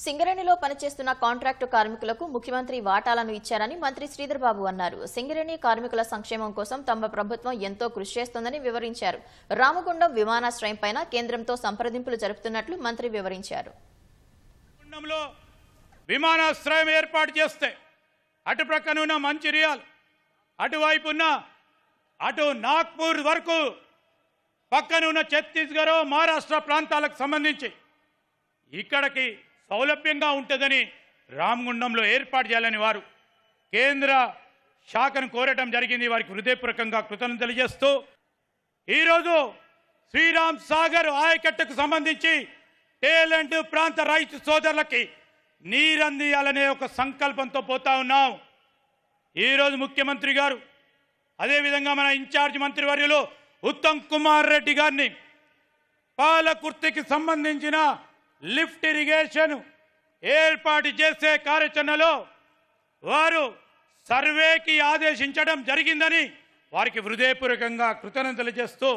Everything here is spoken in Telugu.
సింగరేణిలో పనిచేస్తున్న కాంట్రాక్టు కార్మికులకు ముఖ్యమంత్రి వాటాలను ఇచ్చారని మంత్రి శ్రీధర్ బాబు అన్నారు. సింగరేణి కార్మికుల సంక్షేమం కోసం తమ ప్రభుత్వం ఎంతో కృషి చేస్తోందని వివరించారు. రామగుండం విమానాశ్రయంపై కేంద్రంతో సంప్రదింపులు జరుపుతున్నట్లు మంత్రి వివరించారు. విమానాశ్రయం ఏర్పాటు చేస్తే అటు ప్రక్కన మంచిర్యాల అటువైపున్న అటు నాగ్పూర్ వరకు పక్కనున్న ఛత్తీస్గఢ్ మహారాష్ట్ర ప్రాంతాలకు సంబంధించి ఇక్కడికి సౌలభ్యంగా ఉంటుందని రామగుండంలో ఏర్పాటు చేయాలని వారు కేంద్ర శాఖను కోరటం జరిగింది. వారికి హృదయపూర్వకంగా కృతజ్ఞతలు తెలియజేస్తూ ఈరోజు శ్రీరామ్ సాగర్ ఆయకట్టుకు సంబంధించి టేలెంట్ ప్రాంత రైతు సోదరులకి నీరందియాలనే ఒక సంకల్పంతో పోతా ఉన్నాం. ఈరోజు ముఖ్యమంత్రి గారు అదేవిధంగా మన ఇన్ఛార్జ్ మంత్రివర్యులు ఉత్తమ్ కుమార్ రెడ్డి గారిని పాలకుర్తికి సంబంధించిన లిఫ్ట్ ఇరిగేషన్ ఏర్పాటు చేసే కార్యాచరణలో వారు సర్వేకి ఆదేశించడం జరిగిందని వారికి హృదయపూర్వకంగా కృతజ్ఞతలు చేస్తూ